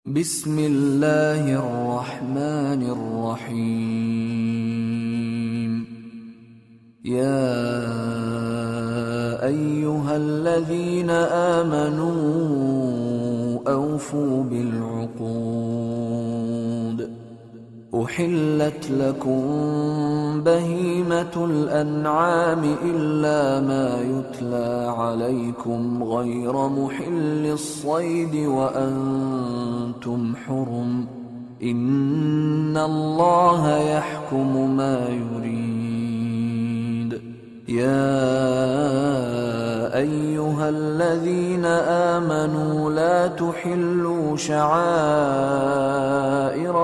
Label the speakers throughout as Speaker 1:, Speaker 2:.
Speaker 1: بسم الله الرحمن الرحيم. يا أيها الذين آمنوا أوفوا بالعقود. أحلت لكم بهيمة الأنعام إلا ما يتلى عليكم غير محل الصيد وأنتم حرم. إن الله يحكم ما يريد. يا أيها الذين آمنوا لا تحلوا شعائر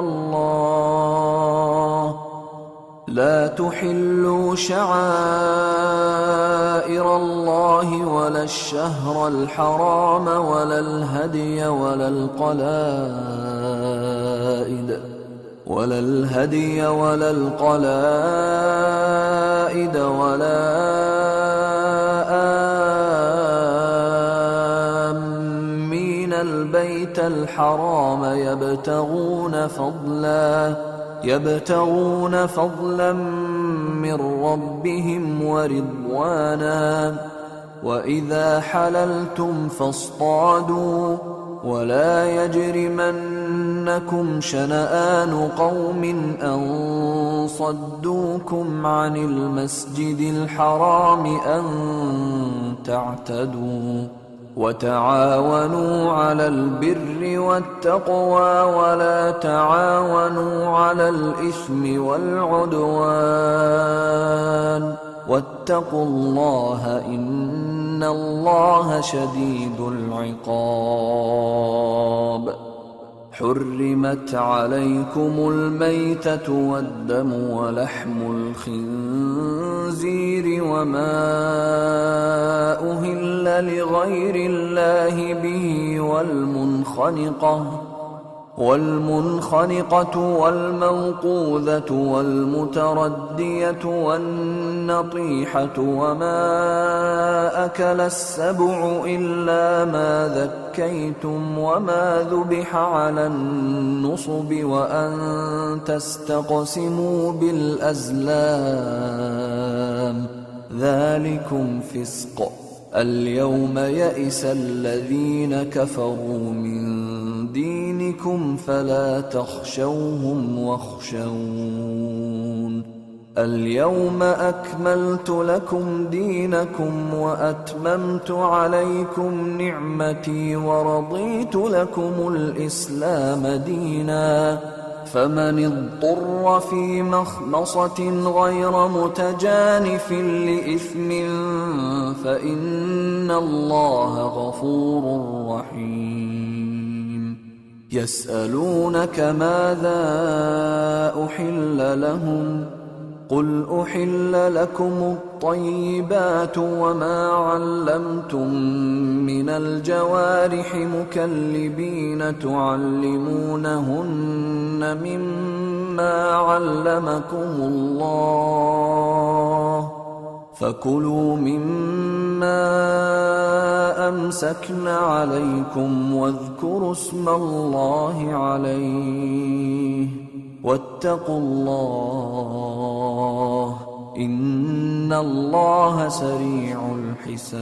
Speaker 1: الله ولا الشهر الحرام ولا الهدي ولا القلائد ولا آمين البيت الحرام يبتغون فضلا من ربهم ورضوانا. وإذا حللتم فاصطادوا ولا يجرمنكم شنآن قوم أن صدوكم عن المسجد الحرام أن تعتدوا. وتعاونوا على البر والتقوى ولا تعاونوا على الإثم والعدوان. واتقوا الله إن الله شديد العقاب. حرمت عليكم الميتة والدم ولحم الخنزير وما أهل لغير الله به والمنخنقة والموقوذة والمتردية والنطيحة وما أكل السبع إلا ما ذكيتم وما ذبح على النصب وأن تستقسموا بالأزلام ذلكم فسق. اليوم يئس الذين كفروا من دينكم فلا تخشوهم واخشون. اليوم أكملت لكم دينكم وأتممت عليكم نعمتي ورضيت لكم الإسلام دينا. فمن اضطر في مخمصة غير متجانف لإثم فإن الله غفور رحيم. يسألونك ماذا أحل لهم قل أحل لكم الطيبات وما علمتم من الجوارح مكلبين تعلمونهن مما علمكم الله فكلوا مما أمسكن عليكم واذكروا اسم الله عليه واتقوا الله إن الله سريع الحساب.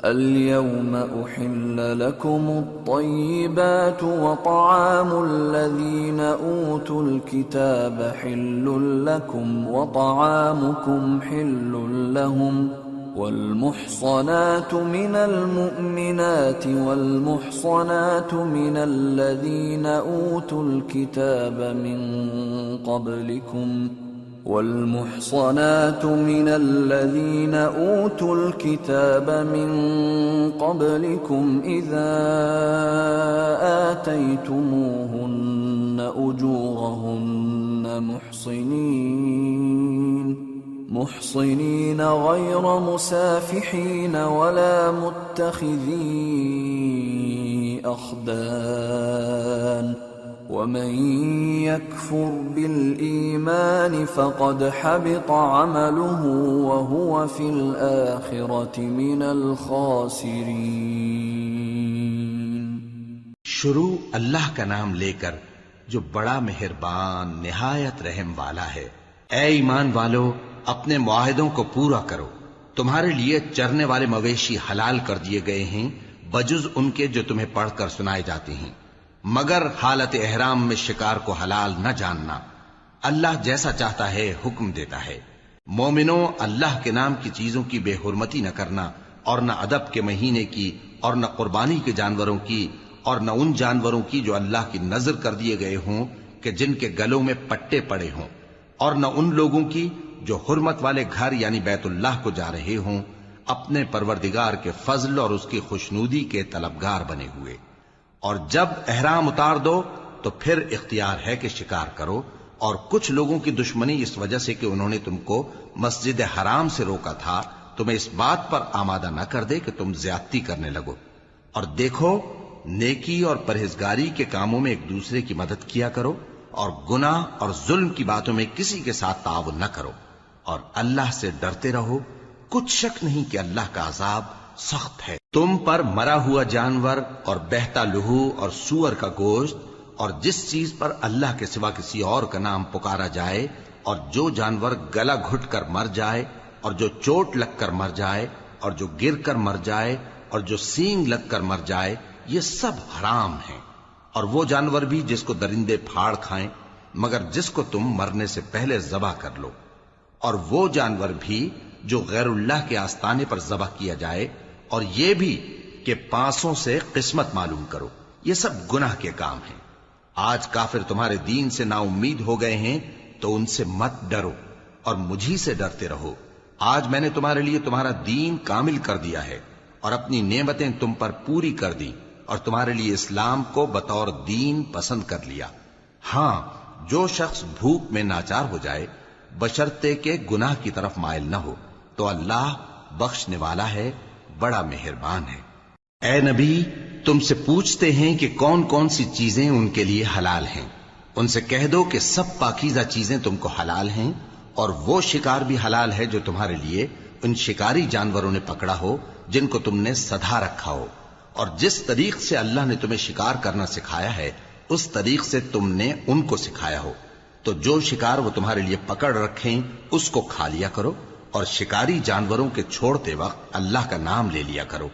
Speaker 1: اليوم أحل لكم الطيبات وطعام الذين أوتوا الكتاب حل لكم وطعامكم حل لهم. والمحصنات من المؤمنات والمحصنات من الذين أوتوا الكتاب من قبلكم إذا آتيتموهن أجورهن محصنين غير مسافحين ولا متخذي أخدان. ومن يكفر بالإيمان فقد حبط عمله وهو في الآخرة من الخاسرين.
Speaker 2: شروع اللہ کا نام لے کر جو بڑا مہربان نہایت رحم والا ہے۔ اے ایمان والو، اپنے معاہدوں کو پورا کرو۔ تمہارے لیے چرنے والے مویشی حلال کر دیے گئے ہیں بجز ان کے جو تمہیں پڑھ کر سنائے جاتے ہیں، مگر حالت احرام میں شکار کو حلال نہ جاننا۔ اللہ جیسا چاہتا ہے حکم دیتا ہے۔ مومنوں، اللہ کے نام کی چیزوں کی بے حرمتی نہ کرنا، اور نہ ادب کے مہینے کی، اور نہ قربانی کے جانوروں کی، اور نہ ان جانوروں کی جو اللہ کی نذر کر دیے گئے ہوں کہ جن کے گلوں میں پٹے پڑے ہوں، اور نہ ان لوگوں کی جو حرمت والے گھر یعنی بیت اللہ کو جا رہے ہوں اپنے پروردگار کے فضل اور اس کی خوشنودی کے طلبگار بنے ہوئے۔ اور جب احرام اتار دو تو پھر اختیار ہے کہ شکار کرو، اور کچھ لوگوں کی دشمنی اس وجہ سے کہ انہوں نے تم کو مسجد حرام سے روکا تھا تمہیں اس بات پر آمادہ نہ کر دے کہ تم زیادتی کرنے لگو۔ اور دیکھو، نیکی اور پرہیزگاری کے کاموں میں ایک دوسرے کی مدد کیا کرو، اور گناہ اور ظلم کی باتوں میں کسی کے ساتھ تعاون نہ کرو، اور اللہ سے ڈرتے رہو۔ کچھ شک نہیں کہ اللہ کا عذاب سخت ہے۔ تم پر مرا ہوا جانور اور بہتا لہو اور سور کا گوشت اور جس چیز پر اللہ کے سوا کسی اور کا نام پکارا جائے، اور جو جانور گلا گھٹ کر مر جائے، اور جو چوٹ لگ کر مر جائے، اور جو گر کر مر جائے، اور جو سینگ لگ کر مر جائے، یہ سب حرام ہیں۔ اور وہ جانور بھی جس کو درندے پھاڑ کھائیں، مگر جس کو تم مرنے سے پہلے ذبح کر لو، اور وہ جانور بھی جو غیر اللہ کے آستانے پر ذبح کیا جائے، اور یہ بھی کہ پانسوں سے قسمت معلوم کرو، یہ سب گناہ کے کام ہیں۔ آج کافر تمہارے دین سے نا امید ہو گئے ہیں تو ان سے مت ڈرو اور مجھی سے ڈرتے رہو۔ آج میں نے تمہارے لیے تمہارا دین کامل کر دیا ہے اور اپنی نعمتیں تم پر پوری کر دی، اور تمہارے لیے اسلام کو بطور دین پسند کر لیا۔ ہاں، جو شخص بھوک میں ناچار ہو جائے بشرطے کہ گناہ کی طرف مائل نہ ہو تو اللہ بخشنے والا ہے، بڑا مہربان ہے۔ اے نبی، تم سے پوچھتے ہیں کہ کون کون سی چیزیں ان کے لیے حلال ہیں۔ ان سے کہہ دو کہ سب پاکیزہ چیزیں تم کو حلال ہیں، اور وہ شکار بھی حلال ہے جو تمہارے لیے ان شکاری جانوروں نے پکڑا ہو جن کو تم نے سدھا رکھا ہو، اور جس طریق سے اللہ نے تمہیں شکار کرنا سکھایا ہے اس طریق سے تم نے ان کو سکھایا ہو۔ تو جو شکار وہ تمہارے لیے پکڑ رکھیں اس کو کھا لیا کرو، اور شکاری جانوروں کے چھوڑتے وقت اللہ کا نام لے لیا کرو،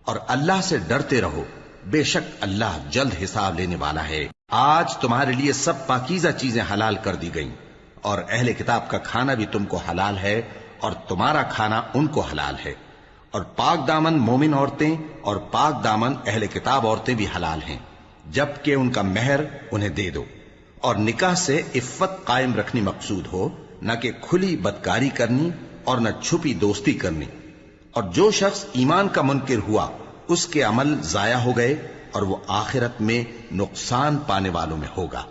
Speaker 2: اور اللہ سے ڈرتے رہو، بے شک اللہ جلد حساب لینے والا ہے۔ آج تمہارے لیے سب پاکیزہ چیزیں حلال کر دی گئیں، اور اہل کتاب کا کھانا بھی تم کو حلال ہے اور تمہارا کھانا ان کو حلال ہے، اور پاک دامن مومن عورتیں اور پاک دامن اہل کتاب عورتیں بھی حلال ہیں، جبکہ ان کا مہر انہیں دے دو، اور نکاح سے عفت قائم رکھنی مقصود ہو، نہ کہ کھلی بدکاری کرنی اور نہ چھپی دوستی کرنی۔ اور جو شخص ایمان کا منکر ہوا اس کے عمل ضائع ہو گئے اور وہ آخرت میں نقصان پانے والوں میں ہوگا۔